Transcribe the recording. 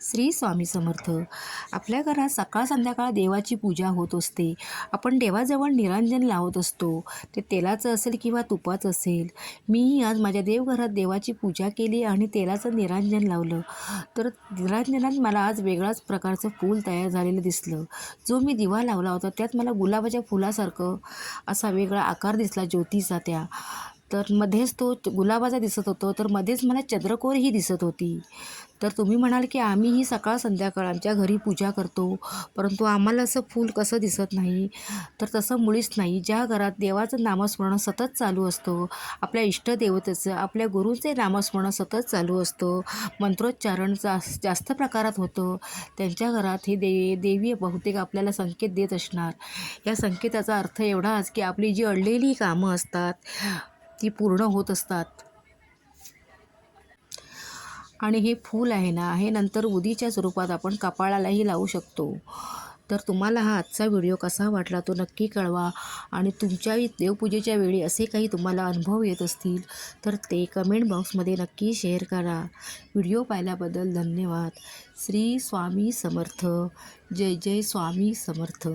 श्री स्वामी समर्थ. आपल्या घरात सकाळ संध्याकाळ देवाची पूजा होत असते. आपण देवाजवळ निरांजन लावत असतो. ते तेलाचं असेल किंवा तुपाचं असेल. मीही आज माझ्या देवघरात देवाची पूजा केली आणि तेलाचं निरांजन लावलं. तर निरांजनात मला आज वेगळाच प्रकारचं फूल तयार झालेलं दिसलं. जो मी दिवा लावला होता त्यात मला गुलाबाच्या फुलासारखं असा वेगळा आकार दिसला ज्योतीचा त्या. तर मध्येच तो गुलाबाचा दिसत होतो, तर मध्येच मला चंद्रकोरही दिसत होती. तर तुम्ही म्हणाल की आम्हीही सकाळ संध्याकाळ आमच्या घरी पूजा करतो, परंतु आम्हाला असं फूल कसं दिसत नाही? तर तसं मुळीच नाही. ज्या घरात देवाचं नामस्मरण सतत चालू असतं, आपल्या इष्टदेवतेचं, आपल्या गुरूंचे नामस्मरण सतत चालू असतं, मंत्रोच्चारण जास्त प्रकारात होतं, त्यांच्या घरात हे देवी बहुतेक आपल्याला संकेत देत असणार. या संकेताचा अर्थ एवढाच की आपली जी अडलेली कामं असतात ती पूर्ण होत असतात. आणि हे फूल आहे ना, हे नंतर उदीच्या स्वरूपात आपण कपाळालाही लावू शकतो. तर तुम्हाला हा आजचा व्हिडिओ कसा वाटला तो नक्की कळवा. आणि तुमच्याही देवपूजेच्या वेळी असे काही तुम्हाला अनुभव येत असतील तर ते कमेंट बॉक्समध्ये नक्की शेअर करा. व्हिडिओ पाहिल्याबद्दल धन्यवाद. श्री स्वामी समर्थ. जय जय स्वामी समर्थ.